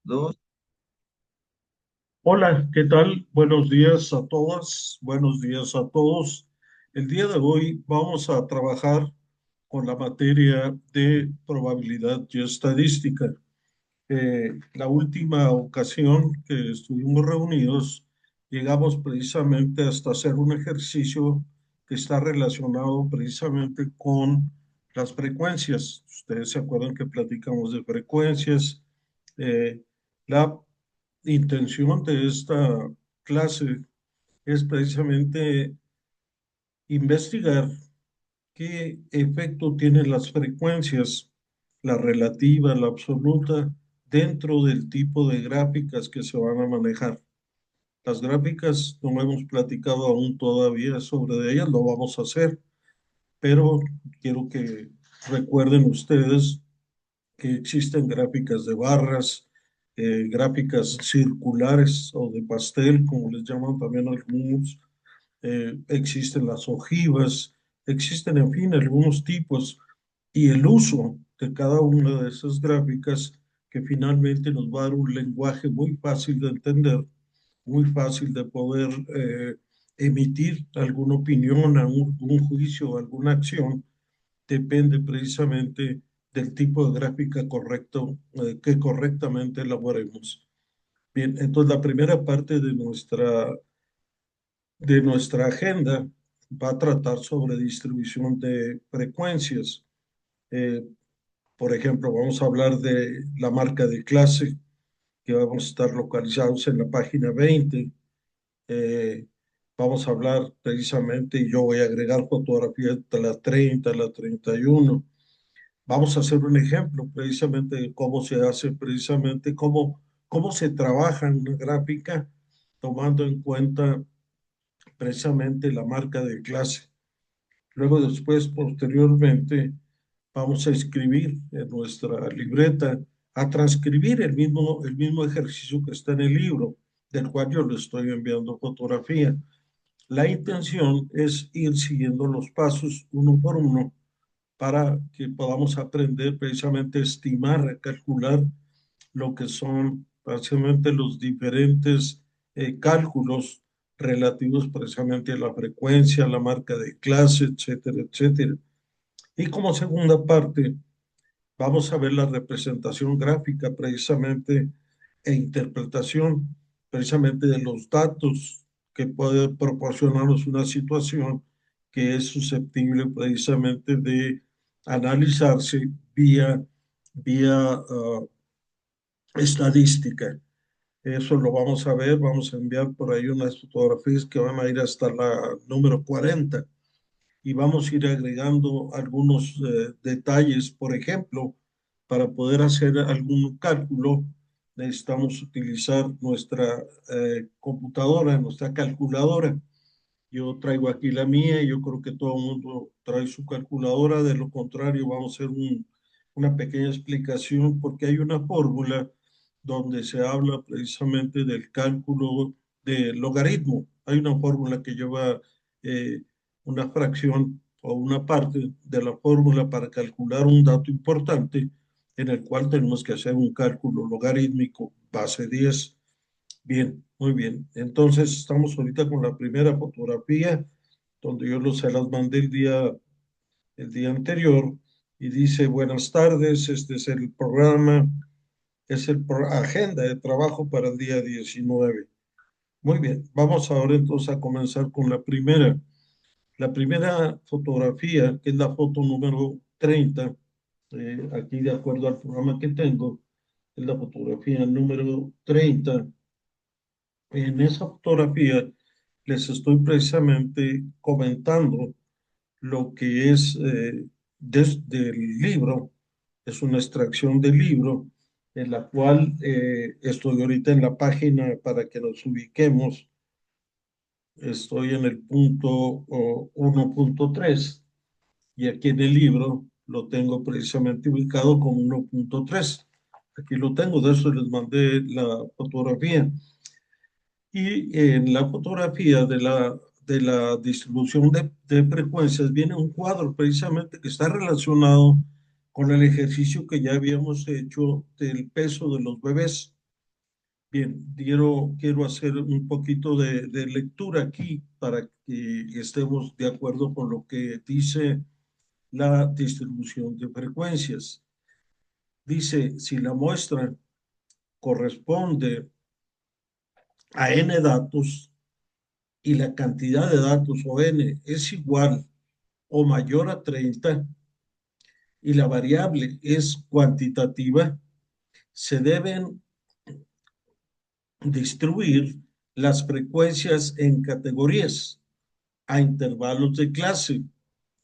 Dos. Hola, ¿qué tal? Buenos días a todas, buenos días a todos. El día de hoy vamos a trabajar con la materia de probabilidad y estadística. La última ocasión que estuvimos reunidos, llegamos precisamente hasta hacer un ejercicio que está relacionado precisamente con las frecuencias. Ustedes se acuerdan que platicamos de frecuencias. La intención de esta clase es precisamente investigar qué efecto tienen las frecuencias, la relativa, la absoluta, dentro del tipo de gráficas que se van a manejar. Las gráficas no hemos platicado aún todavía sobre ellas, lo vamos a hacer, pero quiero que recuerden ustedes que existen gráficas de barras, gráficas circulares o de pastel, como les llaman también algunos, existen las ojivas, existen, en fin, algunos tipos y el uso de cada una de esas gráficas que finalmente nos va a dar un lenguaje muy fácil de entender, muy fácil de poder emitir alguna opinión, algún juicio, alguna acción, depende precisamente del tipo de gráfica correcto que correctamente elaboremos. Bien, entonces la primera parte de nuestra agenda va a tratar sobre distribución de frecuencias. Eh, por ejemplo, vamos a hablar de la marca de clase, que vamos a estar localizados en la página 20. Eh, Vamos a hablar precisamente, y yo voy a agregar fotografías de la 30, la 31. Vamos a hacer un ejemplo precisamente de cómo se hace, precisamente cómo se trabaja en una gráfica, tomando en cuenta precisamente la marca de clase. Luego después, posteriormente, vamos a escribir en nuestra libreta, a transcribir el mismo ejercicio que está en el libro, del cual yo le estoy enviando fotografía. La intención es ir siguiendo los pasos uno por uno para que podamos aprender precisamente a estimar, a calcular lo que son básicamente los diferentes cálculos relativos precisamente a la frecuencia, la marca de clase, etcétera, etcétera. Y como segunda parte, vamos a ver la representación gráfica precisamente e interpretación precisamente de los datos que puede proporcionarnos una situación que es susceptible precisamente de analizarse vía estadística. Eso lo vamos a ver, vamos a enviar por ahí unas fotografías que van a ir hasta la número 40 y vamos a ir agregando algunos detalles. Por ejemplo, para poder hacer algún cálculo, necesitamos utilizar nuestra computadora, nuestra calculadora. Yo traigo aquí la mía y yo creo que todo el mundo trae su calculadora. De lo contrario, vamos a hacer una pequeña explicación porque hay una fórmula donde se habla precisamente del cálculo de logaritmo. Hay una fórmula que lleva una fracción o una parte de la fórmula para calcular un dato importante en el cual tenemos que hacer un cálculo logarítmico base 10. Bien, muy bien. Entonces estamos ahorita con la primera fotografía donde se las mandé el día anterior y dice, buenas tardes, este es el programa, agenda de trabajo para el día 19. Muy bien, vamos ahora entonces a comenzar con la primera. La primera fotografía, que es la foto número 30, aquí de acuerdo al programa que tengo, es la fotografía número 30. En esa fotografía les estoy precisamente comentando lo que es desde el libro, es una extracción del libro, en la cual estoy ahorita en la página para que nos ubiquemos, estoy en el punto 1.3 y aquí en el libro lo tengo precisamente ubicado como 1.3. Aquí lo tengo, de eso les mandé la fotografía. Y en la fotografía de la distribución de frecuencias viene un cuadro precisamente que está relacionado con el ejercicio que ya habíamos hecho del peso de los bebés. Bien, quiero hacer un poquito de lectura aquí para que estemos de acuerdo con lo que dice la distribución de frecuencias. Dice, si la muestra corresponde a n datos y la cantidad de datos o n es igual o mayor a 30 y la variable es cuantitativa, se deben distribuir las frecuencias en categorías a intervalos de clase.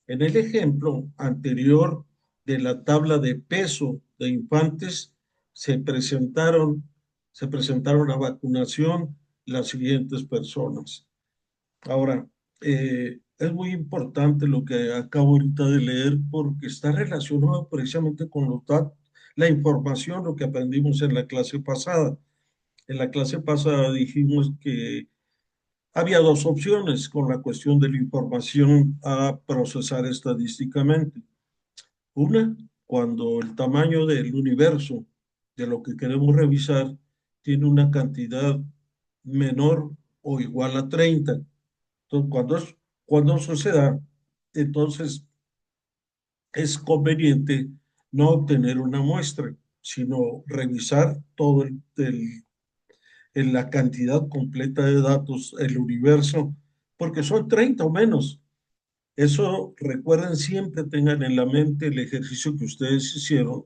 En el ejemplo anterior de la tabla de peso de infantes, se presentaron, se presentaron a vacunación las siguientes personas. Ahora, es muy importante lo que acabo ahorita de leer porque está relacionado precisamente con los datos, la información, lo que aprendimos en la clase pasada. En la clase pasada dijimos que había dos opciones con la cuestión de la información a procesar estadísticamente. Una, cuando el tamaño del universo de lo que queremos revisar tiene una cantidad menor o igual a 30. Entonces, cuando eso se da, entonces es conveniente no obtener una muestra, sino revisar todo en la cantidad completa de datos, el universo, porque son 30 o menos. Eso, recuerden, siempre tengan en la mente el ejercicio que ustedes hicieron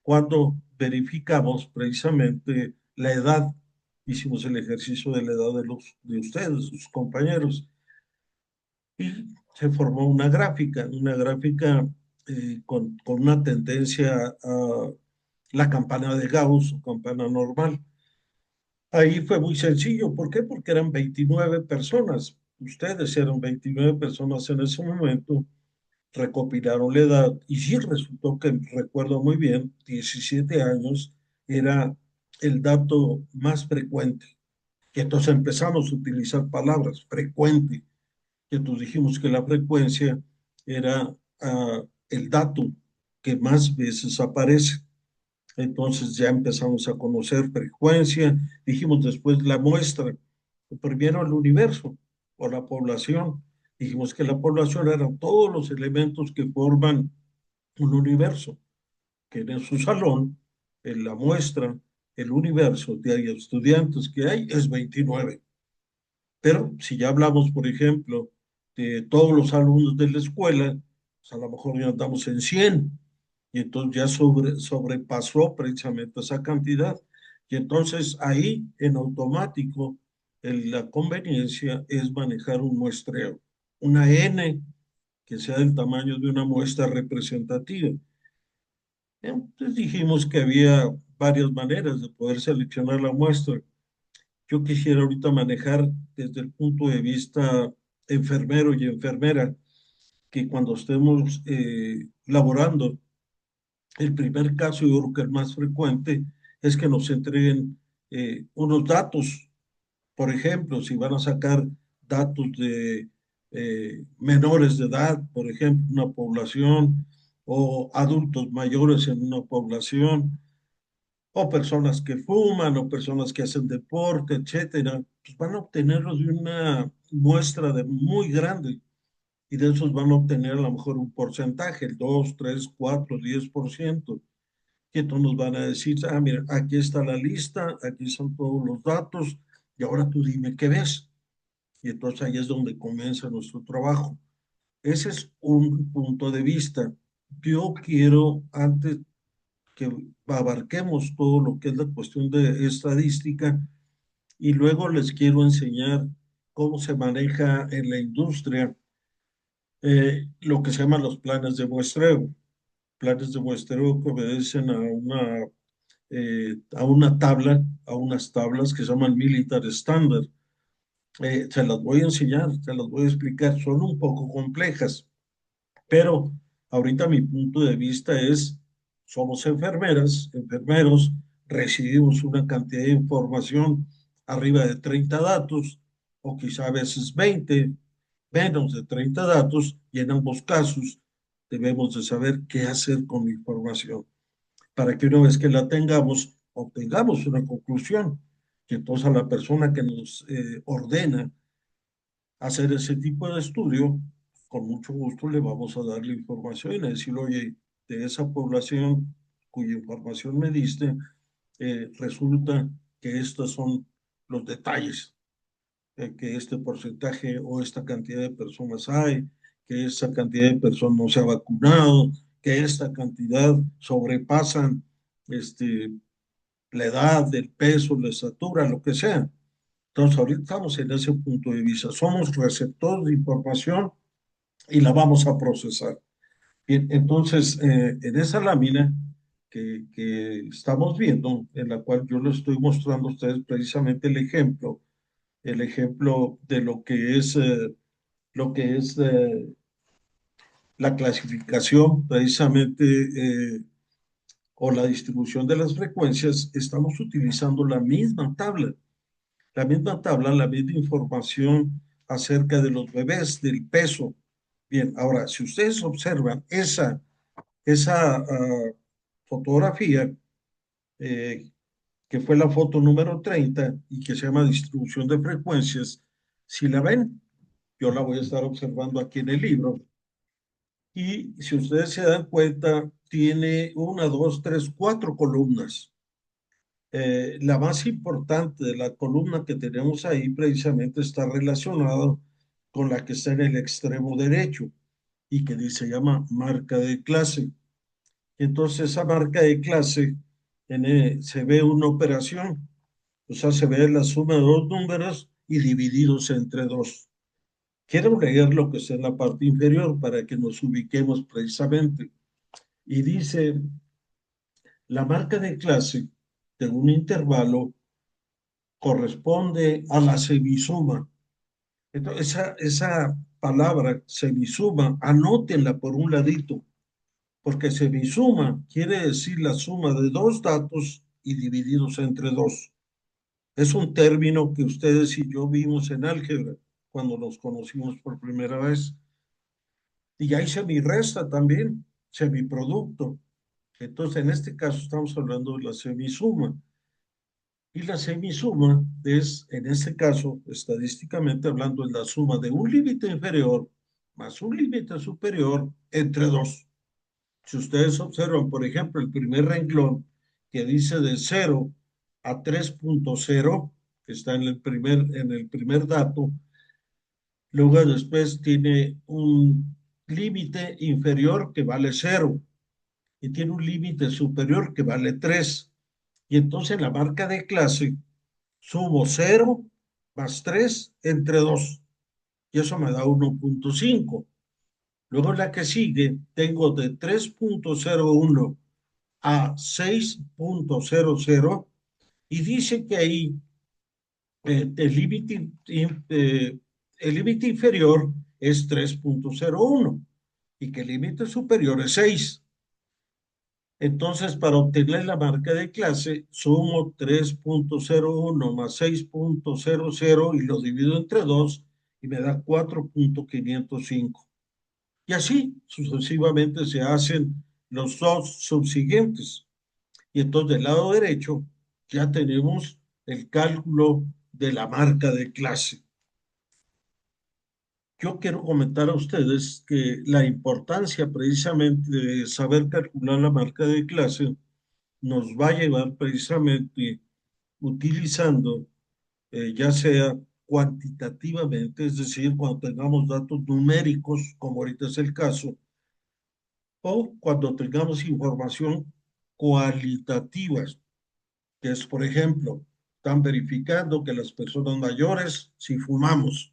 cuando verificamos precisamente la edad. Hicimos el ejercicio de la edad de ustedes, sus compañeros, y se formó una gráfica con una tendencia a la campana de Gauss o campana normal. Ahí fue muy sencillo. ¿Por qué? Porque eran 29 personas. Ustedes eran 29 personas en ese momento, recopilaron la edad y sí resultó que, recuerdo muy bien, 17 años era el dato más frecuente. Y entonces empezamos a utilizar palabras, frecuente. Y entonces dijimos que la frecuencia era el dato que más veces aparece. Entonces ya empezamos a conocer frecuencia, dijimos después la muestra, primero el universo o la población. Dijimos que la población eran todos los elementos que forman un universo, que en su salón, en la muestra, el universo de estudiantes que hay es 29. Pero si ya hablamos, por ejemplo, de todos los alumnos de la escuela, pues a lo mejor ya andamos en 100 y entonces ya sobrepasó precisamente esa cantidad. Y entonces ahí en automático la conveniencia es manejar un muestreo, una N que sea del tamaño de una muestra representativa. Entonces dijimos que había varias maneras de poder seleccionar la muestra. Yo quisiera ahorita manejar desde el punto de vista enfermero y enfermera, que cuando estemos laborando, el primer caso, yo creo que el más frecuente, es que nos entreguen unos datos. Por ejemplo, si van a sacar datos de menores de edad, por ejemplo, una población, o adultos mayores en una población, o personas que fuman, o personas que hacen deporte, etcétera, pues van a obtenerlos de una muestra de muy grande y de esos van a obtener a lo mejor un porcentaje, el 2, 3, 4, 10%. Y entonces nos van a decir, ah, mira, aquí está la lista, aquí son todos los datos y ahora tú dime qué ves. Y entonces ahí es donde comienza nuestro trabajo. Ese es un punto de vista. Yo quiero, antes que abarquemos todo lo que es la cuestión de estadística y luego les quiero enseñar cómo se maneja en la industria lo que se llaman los planes de muestreo. Planes de muestreo que obedecen a una tabla, a unas tablas que se llaman Militar Standard. Se las voy a enseñar, se las voy a explicar, son un poco complejas. Pero ahorita mi punto de vista es, somos enfermeras, enfermeros, recibimos una cantidad de información arriba de 30 datos, o quizá a veces 20, menos de 30 datos, y en ambos casos debemos de saber qué hacer con la información, para que una vez que la tengamos, obtengamos una conclusión. Y entonces a la persona que nos ordena hacer ese tipo de estudio, con mucho gusto le vamos a dar la información y decirle, oye, de esa población cuya información me diste, resulta que estos son los detalles, que este porcentaje o esta cantidad de personas hay, que esta cantidad de personas no se ha vacunado, que esta cantidad sobrepasan este, la edad, el peso, la estatura, lo que sea. Entonces, ahorita estamos en ese punto de vista. Somos receptores de información y la vamos a procesar. Bien, entonces, en esa lámina que estamos viendo, en la cual yo les estoy mostrando a ustedes precisamente el ejemplo de lo que es la clasificación precisamente o la distribución de las frecuencias, estamos utilizando la misma tabla, la misma información acerca de los bebés, del peso. Bien, ahora, si ustedes observan esa fotografía, eh, que fue la foto número 30 y que se llama distribución de frecuencias, si la ven, yo la voy a estar observando aquí en el libro. Y si ustedes se dan cuenta, tiene una, dos, tres, cuatro columnas. La más importante de la columna que tenemos ahí precisamente está relacionada con la que está en el extremo derecho y que se llama marca de clase. Entonces esa marca de clase se ve una operación, o sea, se ve la suma de dos números y divididos entre dos. Quiero leer lo que está en la parte inferior para que nos ubiquemos precisamente. Y dice, la marca de clase de un intervalo corresponde a la semisuma. Entonces, esa palabra semisuma, anótenla por un ladito, porque semisuma quiere decir la suma de dos datos y divididos entre dos. Es un término que ustedes y yo vimos en álgebra cuando nos conocimos por primera vez. Y hay semirresta también, semiproducto. Entonces, en este caso estamos hablando de la semisuma. Y la semisuma es, en este caso, estadísticamente hablando, es la suma de un límite inferior más un límite superior entre dos. Si ustedes observan, por ejemplo, el primer renglón que dice de 0 a 3.0, que está en el primer dato, luego después tiene un límite inferior que vale 0 y tiene un límite superior que vale 3. Y entonces la marca de clase sumo 0 más 3 entre 2 y eso me da 1.5. Luego la que sigue tengo de 3.01 a 6.00 y dice que ahí el límite inferior es 3.01 y que el límite superior es 6. Entonces, para obtener la marca de clase, sumo 3.01 más 6.00 y lo divido entre 2 y me da 4.505. Y así sucesivamente se hacen los dos subsiguientes. Y entonces del lado derecho ya tenemos el cálculo de la marca de clase. Yo quiero comentar a ustedes que la importancia precisamente de saber calcular la marca de clase nos va a llevar precisamente utilizando, ya sea cuantitativamente, es decir, cuando tengamos datos numéricos, como ahorita es el caso, o cuando tengamos información cualitativa, que es, por ejemplo, están verificando que las personas mayores, si fumamos,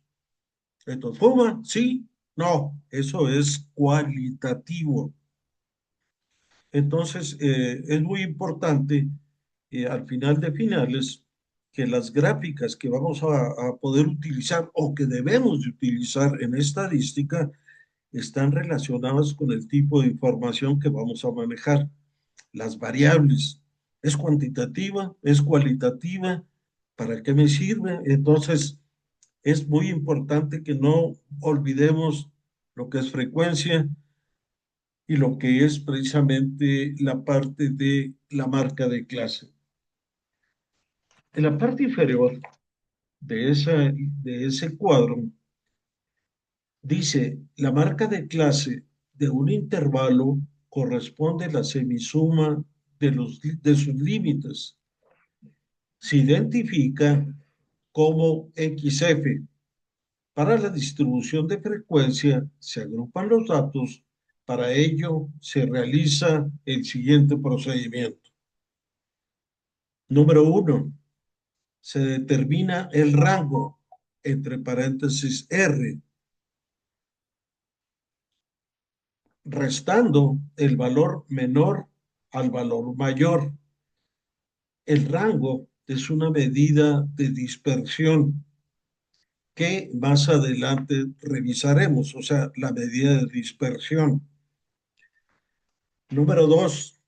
entonces, ¿fuman? Sí, no, eso es cualitativo. Entonces, es muy importante, al final de finales, que las gráficas que vamos a poder utilizar o que debemos de utilizar en estadística están relacionadas con el tipo de información que vamos a manejar. Las variables, ¿es cuantitativa? ¿Es cualitativa? ¿Para qué me sirve? Entonces, es muy importante que no olvidemos lo que es frecuencia y lo que es precisamente la parte de la marca de clase. En la parte inferior de ese cuadro dice, la marca de clase de un intervalo corresponde a la semisuma de sus límites. Se identifica como XF. Para la distribución de frecuencia se agrupan los datos. Para ello se realiza el siguiente procedimiento. Número uno, se determina el rango, entre paréntesis R, restando el valor menor al valor mayor. El rango es una medida de dispersión que más adelante revisaremos, o sea, la medida de dispersión. Número dos,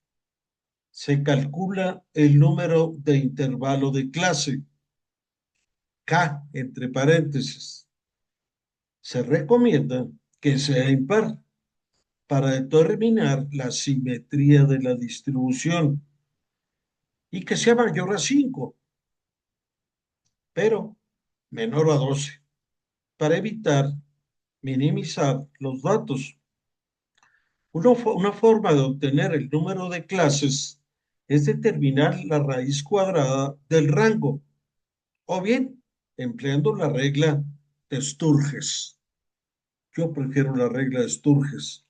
se calcula el número de intervalo de clase, K, entre paréntesis. Se recomienda que sea impar para determinar la simetría de la distribución y que sea mayor a 5, pero menor a 12, para evitar minimizar los datos. Una forma de obtener el número de clases es determinar la raíz cuadrada del rango, o bien empleando la regla de Sturges. Yo prefiero la regla de Sturges.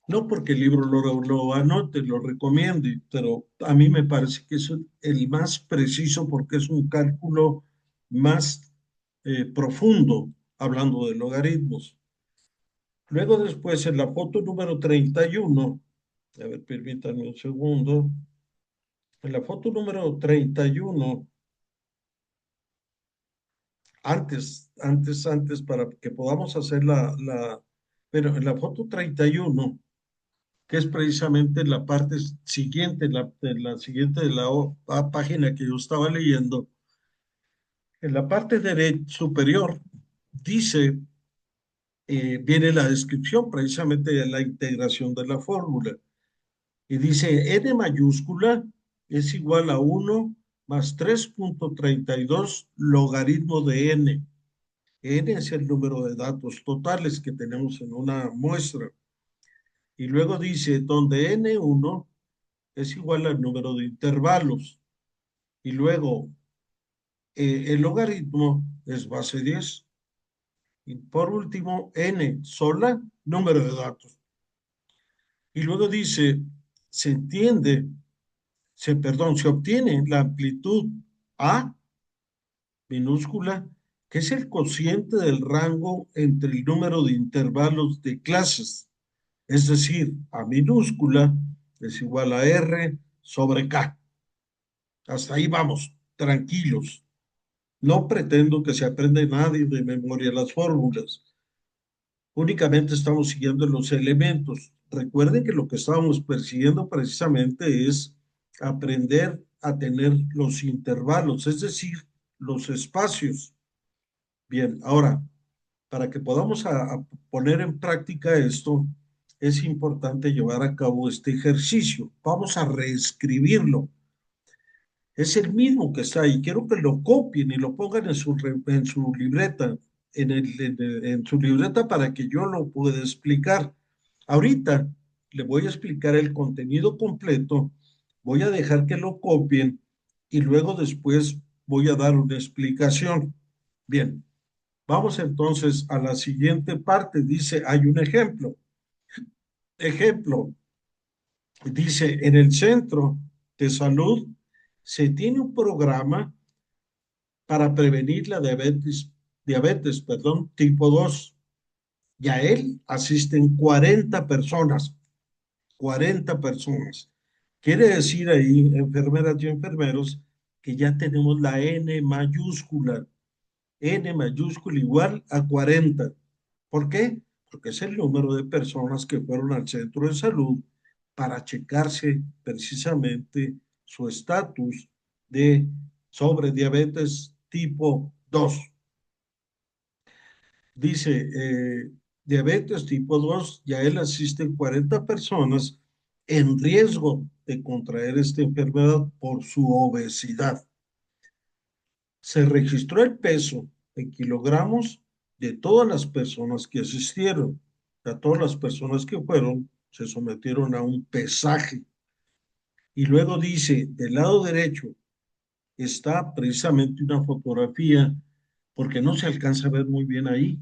No porque el libro lo anote, lo recomiende, pero a mí me parece que es el más preciso porque es un cálculo más profundo, hablando de logaritmos. Luego después en la foto número 31, a ver, permítanme un segundo, en la foto número 31, antes, para que podamos hacer pero en la foto 31, que es precisamente la parte siguiente, la siguiente de la página que yo estaba leyendo, en la parte derecha superior dice, viene la descripción precisamente de la integración de la fórmula. Y dice, n mayúscula es igual a 1 más 3.32 logaritmo de n. N es el número de datos totales que tenemos en una muestra. Y luego dice, donde n1 es igual al número de intervalos. Y luego, el logaritmo es base 10. Y por último, n sola, número de datos. Y luego dice, se entiende, se obtiene la amplitud A minúscula, que es el cociente del rango entre el número de intervalos de clases. Es decir, A minúscula es igual a R sobre K. Hasta ahí vamos, tranquilos. No pretendo que se aprenda nadie de memoria las fórmulas. Únicamente estamos siguiendo los elementos. Recuerden que lo que estábamos persiguiendo precisamente es aprender a tener los intervalos, es decir, los espacios. Bien, ahora, para que podamos a poner en práctica esto, es importante llevar a cabo este ejercicio. Vamos a reescribirlo. Es el mismo que está ahí. Quiero que lo copien y lo pongan en su libreta, en su libreta para que yo lo pueda explicar. Ahorita le voy a explicar el contenido completo, voy a dejar que lo copien y luego después voy a dar una explicación. Bien, vamos entonces a la siguiente parte. Dice, hay un ejemplo. Ejemplo, dice, en el centro de salud se tiene un programa para prevenir la diabetes, tipo 2. Y a él asisten 40 personas, 40 personas. Quiere decir ahí, enfermeras y enfermeros, que ya tenemos la N mayúscula igual a 40. ¿Por qué? Porque es el número de personas que fueron al centro de salud para checarse precisamente su estatus de sobre diabetes tipo 2. Dice, diabetes tipo 2, ya él asisten 40 personas en riesgo de contraer esta enfermedad por su obesidad. Se registró el peso en kilogramos de todas las personas que asistieron. A todas las personas que fueron, se sometieron a un pesaje. Y luego dice, del lado derecho está precisamente una fotografía, porque no se alcanza a ver muy bien ahí.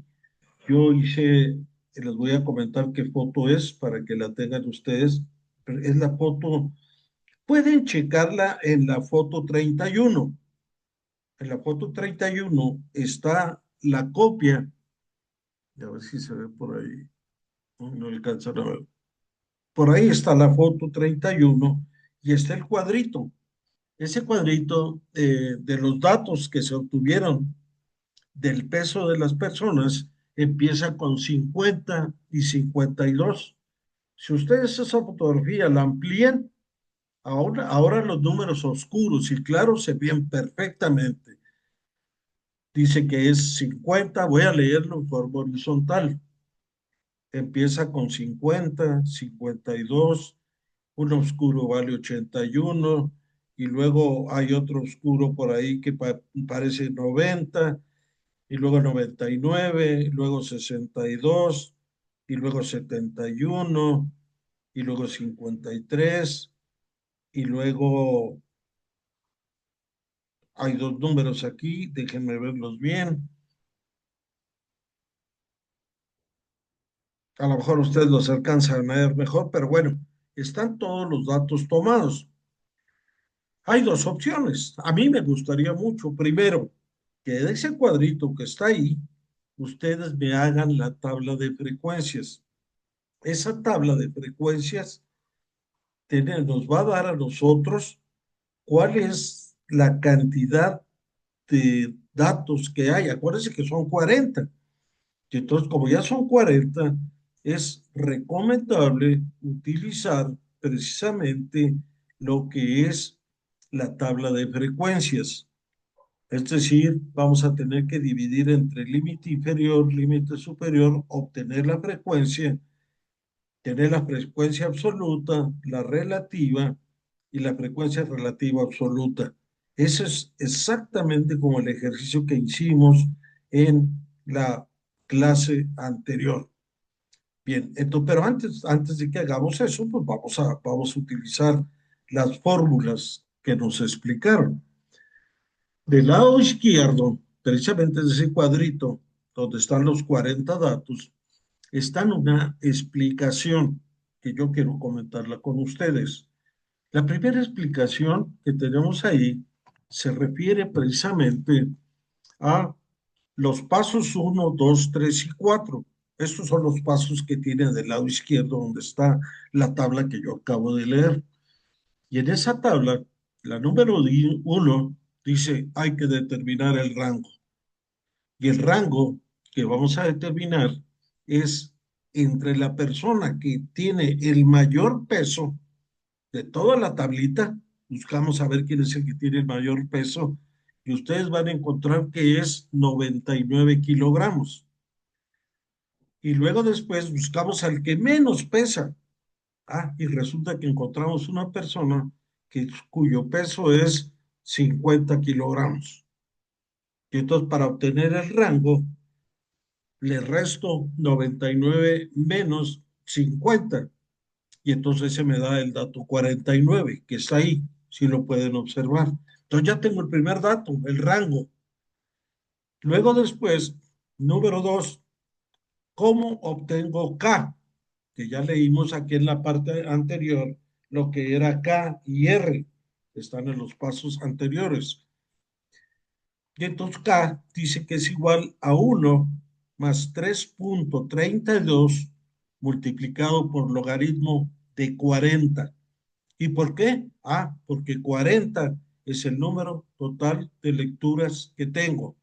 Yo hice, les voy a comentar qué foto es para que la tengan ustedes. Es la foto, pueden checarla en la foto 31. En la foto 31 está la copia, a ver si se ve por ahí, no alcanzan a ver. Por ahí está la foto 31 y está el cuadrito. Ese cuadrito de los datos que se obtuvieron del peso de las personas empieza con 50 y 52. Si ustedes esa fotografía la amplían, ahora los números oscuros y claros se ven perfectamente. Dice que es 50, voy a leerlo en forma horizontal. Empieza con 50, 52, un oscuro vale 81, y luego hay otro oscuro por ahí que parece 90, y luego 99, y luego 62, y luego 71, y luego 53, y luego hay dos números aquí, déjenme verlos bien. A lo mejor ustedes los alcanzan a ver mejor, pero bueno, están todos los datos tomados. Hay dos opciones. A mí me gustaría mucho, primero, que de ese cuadrito que está ahí, ustedes me hagan la tabla de frecuencias. Esa tabla de frecuencias nos va a dar a nosotros cuál es la cantidad de datos que hay. Acuérdense que son 40. Y entonces, como ya son 40, es recomendable utilizar precisamente lo que es la tabla de frecuencias. Es decir, vamos a tener que dividir entre límite inferior, límite superior, obtener la frecuencia, tener la frecuencia absoluta, la relativa y la frecuencia relativa absoluta. Eso es exactamente como el ejercicio que hicimos en la clase anterior. Bien, entonces, pero antes de que hagamos eso, pues vamos a utilizar las fórmulas que nos explicaron. Del lado izquierdo, precisamente de ese cuadrito donde están los 40 datos, está una explicación que yo quiero comentarla con ustedes. La primera explicación que tenemos ahí se refiere precisamente a los pasos uno, 2, 3 y 4. Estos son los pasos que tiene del lado izquierdo donde está la tabla que yo acabo de leer. Y en esa tabla, la número 1 dice hay que determinar el rango. Y el rango que vamos a determinar es entre la persona que tiene el mayor peso de toda la tablita, buscamos a ver quién es el que tiene el mayor peso, y ustedes van a encontrar que es 99 kilogramos. Y luego después buscamos al que menos pesa. Y resulta que encontramos una persona cuyo peso es 50 kilogramos. Y entonces para obtener el rango, le resto 99 menos 50. Y entonces se me da el dato 49, que está ahí, si lo pueden observar. Entonces ya tengo el primer dato, el rango. Luego después, número 2, ¿cómo obtengo K? Que ya leímos aquí en la parte anterior lo que era K y R. Están en los pasos anteriores. Y entonces K dice que es igual a 1 más 3,32 multiplicado por logaritmo de 40. ¿Y por qué? Porque 40 es el número total de lecturas que tengo.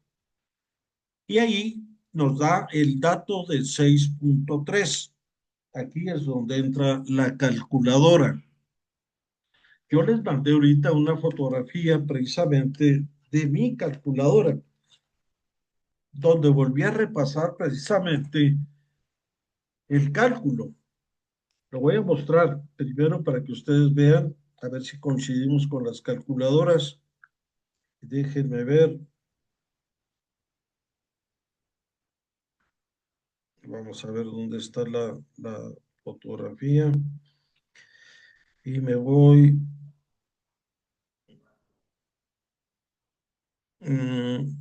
Y ahí nos da el dato de 6,3. Aquí es donde entra la calculadora. Yo les mandé ahorita una fotografía precisamente de mi calculadora, donde volví a repasar precisamente el cálculo. Lo voy a mostrar primero para que ustedes vean, a ver si coincidimos con las calculadoras. Déjenme ver. Vamos a ver dónde está la fotografía. Y me voy. mm,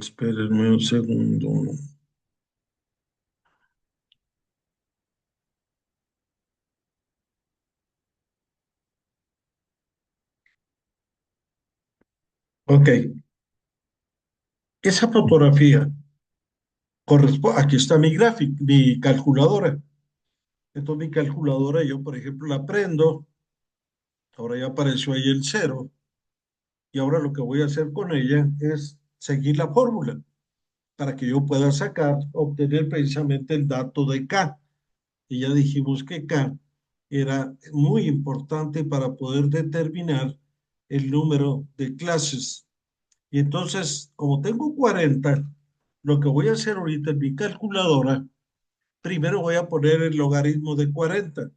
Espérenme un segundo. Ok, esa fotografía corresponde. Aquí está mi gráfico, mi calculadora. Entonces, mi calculadora, yo, por ejemplo, la prendo. Ahora ya apareció ahí el cero. Y ahora lo que voy a hacer con ella es seguir la fórmula para que yo pueda sacar, obtener precisamente el dato de K. Y ya dijimos que K era muy importante para poder determinar el número de clases. Y entonces, como tengo 40, lo que voy a hacer ahorita en mi calculadora, primero voy a poner el logaritmo de 40.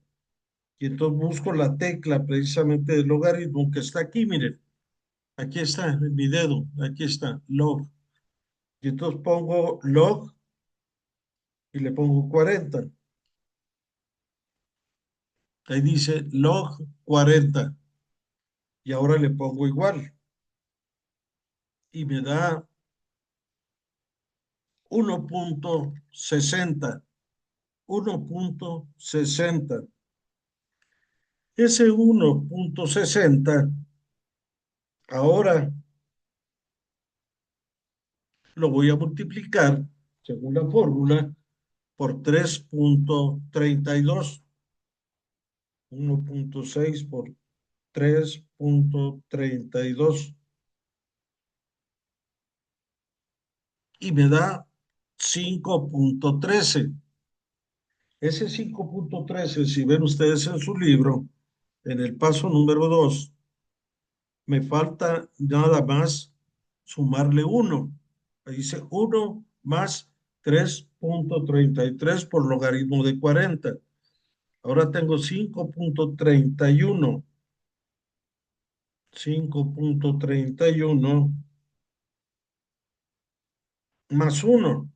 Y entonces busco la tecla precisamente del logaritmo que está aquí, miren. Aquí está en mi dedo, aquí está, log. Y entonces pongo log y le pongo 40. Ahí dice log 40. Y ahora le pongo igual. Y me da 1.60. 1.60. Ese 1.60 ahora lo voy a multiplicar, según la fórmula, por 3.32. 1.6 por 3.32 y me da 5.13. Ese 5.13, si ven ustedes en su libro, en el paso número 2, me falta nada más sumarle 1. Ahí dice 1 más 3.33 por logaritmo de 40. Ahora tengo 5.31. 5.31 más 1.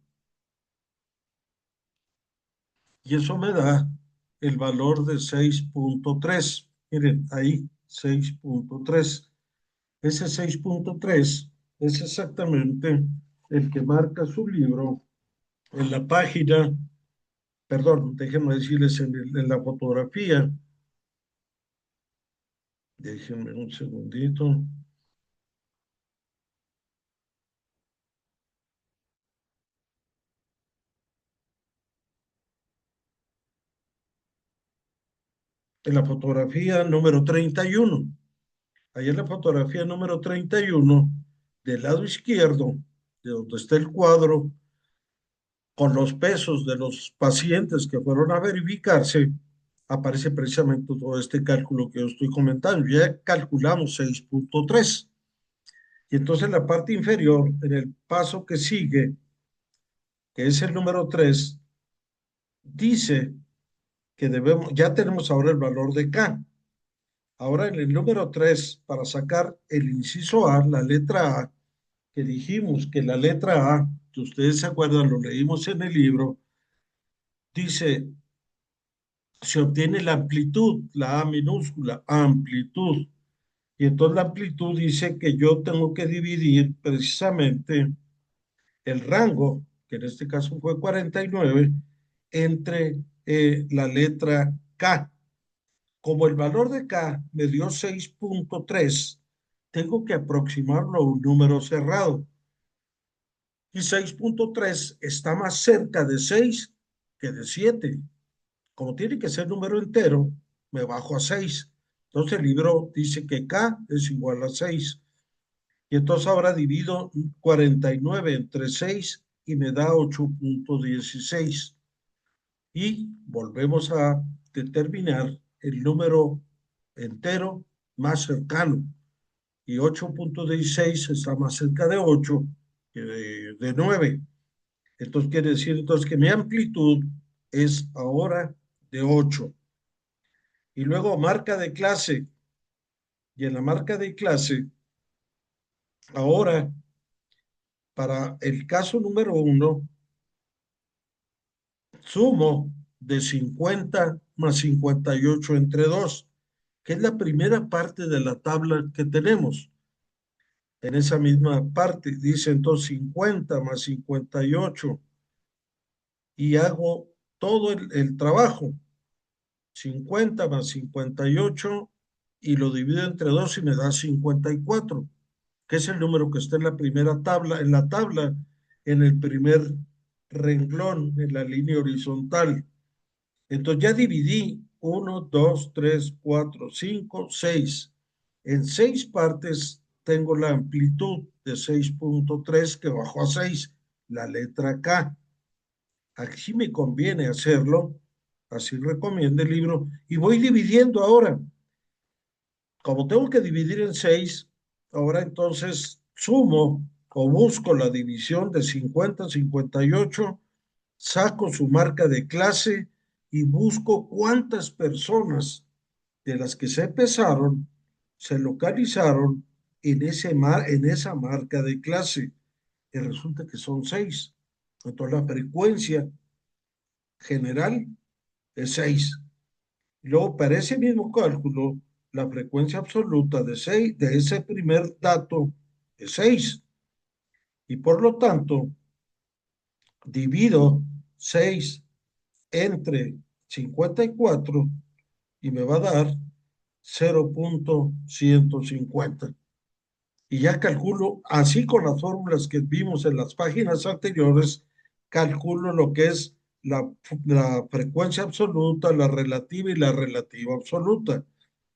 Y eso me da el valor de 6.3. Miren, ahí, 6.3. Ese 6.3 es exactamente el que marca su libro en la página, perdón, déjenme decirles en la fotografía, déjenme un segundito, en la fotografía número 31. Ahí en la fotografía número 31, del lado izquierdo, de donde está el cuadro, con los pesos de los pacientes que fueron a verificarse, aparece precisamente todo este cálculo que yo estoy comentando. Ya calculamos 6.3. Y entonces en la parte inferior, en el paso que sigue, que es el número 3, dice que debemos, ya tenemos ahora el valor de K. Ahora en el número 3, para sacar el inciso A, la letra A, que dijimos que la letra A, que ustedes se acuerdan, lo leímos en el libro, dice se obtiene la amplitud, la A minúscula, amplitud. Y entonces la amplitud dice que yo tengo que dividir precisamente el rango, que en este caso fue 49, entre la letra K. Como el valor de K me dio 6.3, tengo que aproximarlo a un número cerrado. Y 6.3 está más cerca de 6 que de 7. Como tiene que ser número entero, me bajo a 6. Entonces el libro dice que K es igual a 6. Y entonces ahora divido 49 entre 6 y me da 8.16. Y volvemos a determinar el número entero más cercano. Y 8.16 está más cerca de 8 que de 9. Entonces quiere decir entonces que mi amplitud es ahora de 8. Y luego marca de clase. Y en la marca de clase, ahora, para el caso número 1, sumo de 50 más 58 entre 2, que es la primera parte de la tabla que tenemos. En esa misma parte dice entonces 50 más 58 y hago todo el trabajo. 50 más 58 y lo divido entre 2 y me da 54, que es el número que está en la primera tabla, en el primer renglón, en la línea horizontal. Entonces ya dividí 1, 2, 3, 4, 5, 6. En 6 partes tengo la amplitud de 6.3 que bajó a 6, la letra K. Aquí me conviene hacerlo, así recomienda el libro, y voy dividiendo ahora. Como tengo que dividir en 6, ahora entonces sumo o busco la división de 50 a 58, saco su marca de clase y busco cuántas personas de las que se pesaron se localizaron en esa marca de clase. Y resulta que son 6. Entonces la frecuencia general es 6. Luego, para ese mismo cálculo, la frecuencia absoluta de 6, de ese primer dato es 6. Y por lo tanto, divido 6 entre 54 y me va a dar 0.150. Y ya calculo, así con las fórmulas que vimos en las páginas anteriores, calculo lo que es la frecuencia absoluta, la relativa y la relativa absoluta.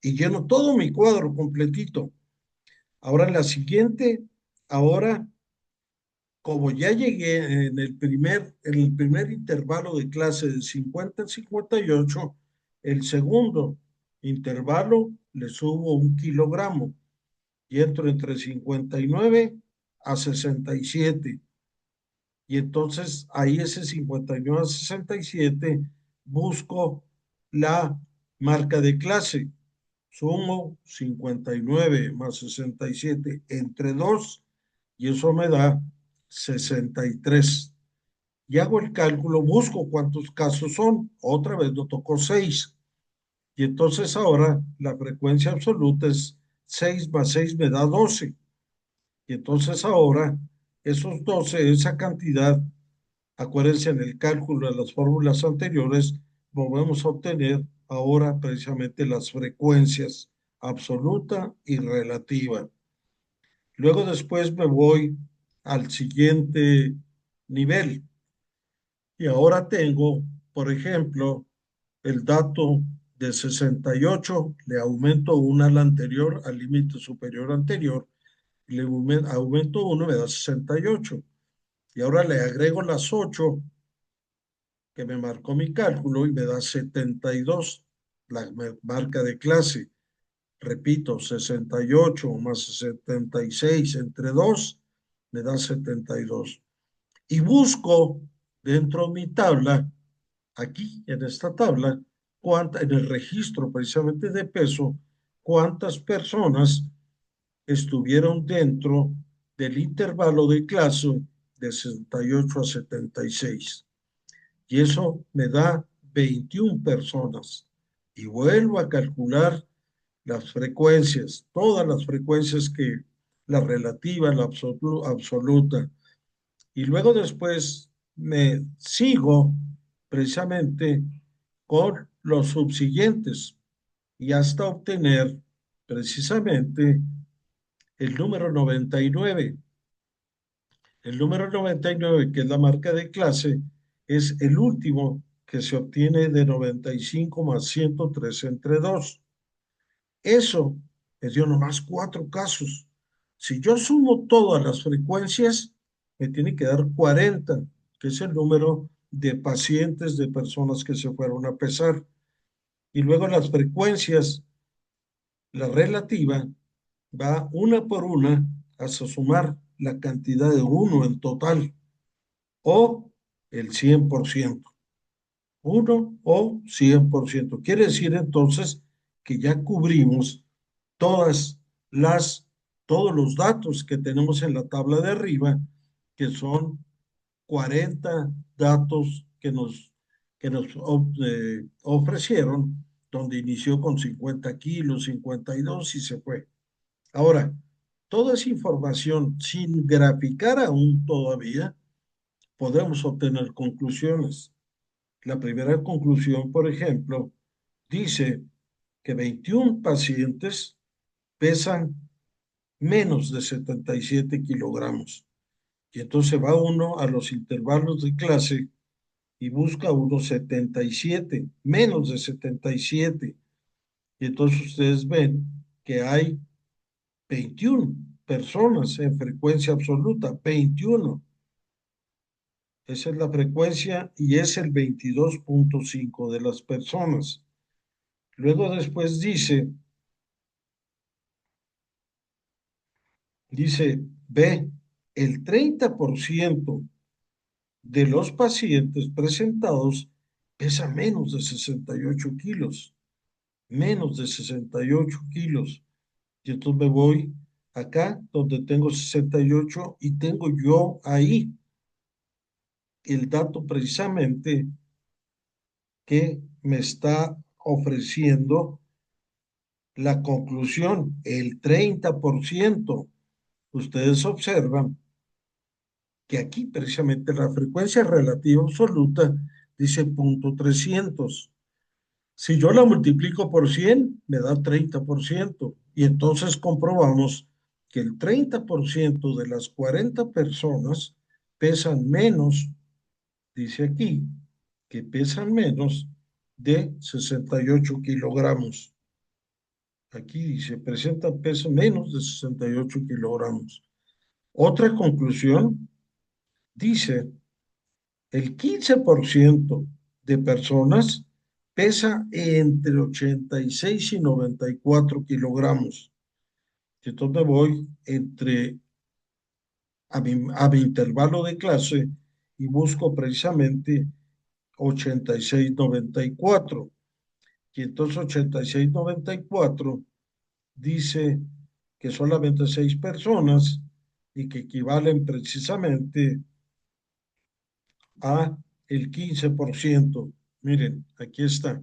Y lleno todo mi cuadro completito. Ahora en la siguiente, ahora como ya llegué en el primer intervalo de clase de 50 en 58, el segundo intervalo le subo 1 kilogramo y entro entre 59 a 67. Y entonces ahí ese 59 a 67 busco la marca de clase. Sumo 59 más 67 entre 2 y eso me da 63. Y hago el cálculo, busco cuántos casos son. Otra vez lo tocó 6. Y entonces ahora la frecuencia absoluta es 6 más 6 me da 12. Y entonces ahora esos 12, esa cantidad, acuérdense en el cálculo de las fórmulas anteriores, volvemos a obtener ahora precisamente las frecuencias absoluta y relativa. Luego después me voy al siguiente nivel y ahora tengo, por ejemplo, el dato de 68, le aumento una al anterior, al límite superior anterior, le aumento uno, me da 68. Y ahora le agrego las 8 que me marcó mi cálculo y me da 72, la marca de clase. Repito, 68 más 76 entre 2 me da 72. Y busco dentro de mi tabla, aquí en esta tabla, en el registro precisamente de peso, cuántas personas estuvieron dentro del intervalo de clase de 68 a 76. Y eso me da 21 personas. Y vuelvo a calcular las frecuencias, todas las frecuencias que, la relativa, la absoluta. Y luego después me sigo precisamente con los subsiguientes y hasta obtener precisamente el número 99. El número 99, que es la marca de clase, es el último que se obtiene de 95 más 103 entre 2. Eso me dio nomás 4 casos. Si yo sumo todas las frecuencias, me tiene que dar 40, que es el número de pacientes, de personas que se fueron a pesar. Y luego las frecuencias, la relativa, va una por una hasta sumar la cantidad de uno en total o el 100%. Uno o 100%. Quiere decir entonces que ya cubrimos todas todos los datos que tenemos en la tabla de arriba, que son 40 datos que nos ofrecieron, donde inició con 50 kilos, 52 y se fue. Ahora, toda esa información sin graficar aún todavía, podemos obtener conclusiones. La primera conclusión, por ejemplo, dice que 21 pacientes pesan menos de 77 kilogramos. Y entonces va uno a los intervalos de clase y busca unos 77, menos de 77. Y entonces ustedes ven que hay 21 personas en frecuencia absoluta, 21. Esa es la frecuencia y es el 22.5 de las personas. Luego después ve, el 30% de los pacientes presentados pesa menos de 68 kilos, menos de 68 kilos. Y entonces me voy acá donde tengo 68 y tengo yo ahí el dato precisamente que me está ofreciendo la conclusión, el 30%. Ustedes observan que aquí precisamente la frecuencia relativa absoluta dice 0.300. Si yo la multiplico por 100, me da 30%. Y entonces comprobamos que el 30% de las 40 personas pesan menos, dice aquí, que pesan menos de 68 kilogramos. Aquí dice, presenta peso menos de 68 kilogramos. Otra conclusión dice, el 15% de personas pesa entre 86 y 94 kilogramos. Entonces me voy a mi intervalo de clase y busco precisamente 86, 94. Y entonces 86, 94 dice que solamente 6 personas y que equivalen precisamente a el 15%. Miren, aquí está,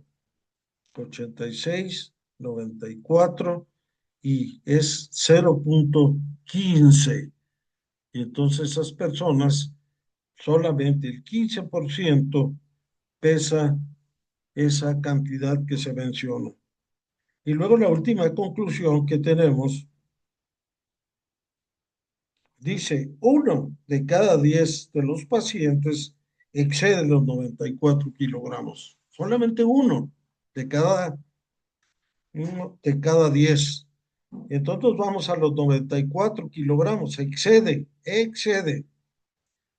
86, 94 y es 0.15. Y entonces esas personas, solamente el 15% pesa esa cantidad que se menciona. Y luego la última conclusión que tenemos dice, 1 de cada 10 de los pacientes excede los 94 kilogramos. Solamente uno de cada 10. Entonces vamos a los 94 kilogramos, excede.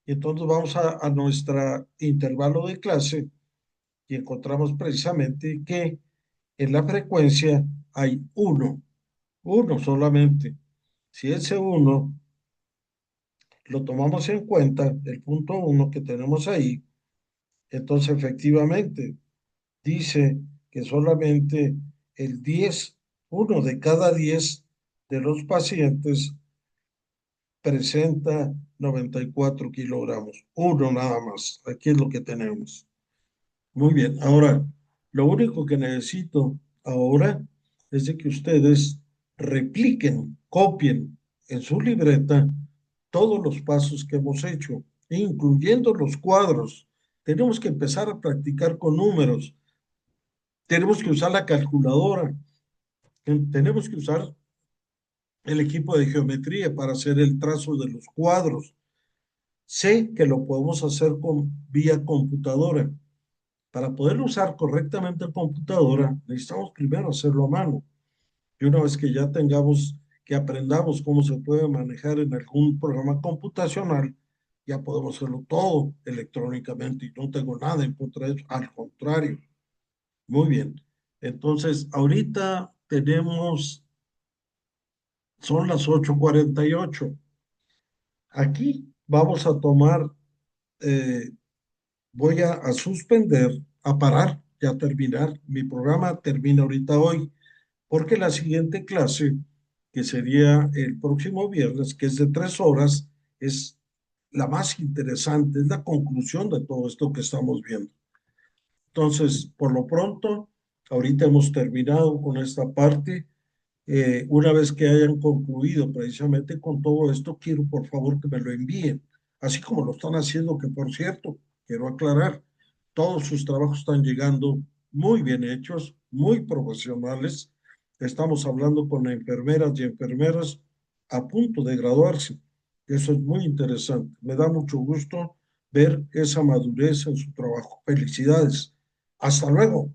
Y entonces vamos a nuestro intervalo de clase y encontramos precisamente que en la frecuencia hay uno solamente. Si ese uno lo tomamos en cuenta, el punto 1 que tenemos ahí, entonces efectivamente dice que solamente el 1 de cada 10 de los pacientes presenta 94 kilogramos. Uno nada más. Aquí es lo que tenemos. Muy bien. Ahora, lo único que necesito ahora es de que ustedes repliquen, copien en su libreta todos los pasos que hemos hecho, incluyendo los cuadros. Tenemos que empezar a practicar con números. Tenemos que usar la calculadora. Tenemos que usar el equipo de geometría para hacer el trazo de los cuadros. Sé que lo podemos hacer vía computadora. Para poder usar correctamente la computadora, necesitamos primero hacerlo a mano. Y una vez que ya que aprendamos cómo se puede manejar en algún programa computacional, ya podemos hacerlo todo electrónicamente y no tengo nada en contra de eso, al contrario. Muy bien. Entonces, ahorita son las 8:48. Aquí vamos a tomar, eh, voy a suspender, a parar, ya terminar. Mi programa termina ahorita hoy. porque la siguiente clase, que sería el próximo viernes, que es de 3 horas, es la más interesante, es la conclusión de todo esto que estamos viendo. Entonces, por lo pronto, ahorita hemos terminado con esta parte. Una vez que hayan concluido precisamente con todo esto, quiero por favor que me lo envíen, así como lo están haciendo, que por cierto, quiero aclarar, todos sus trabajos están llegando muy bien hechos, muy profesionales. Estamos hablando con enfermeras y enfermeras a punto de graduarse. Eso es muy interesante. Me da mucho gusto ver esa madurez en su trabajo. Felicidades. Hasta luego.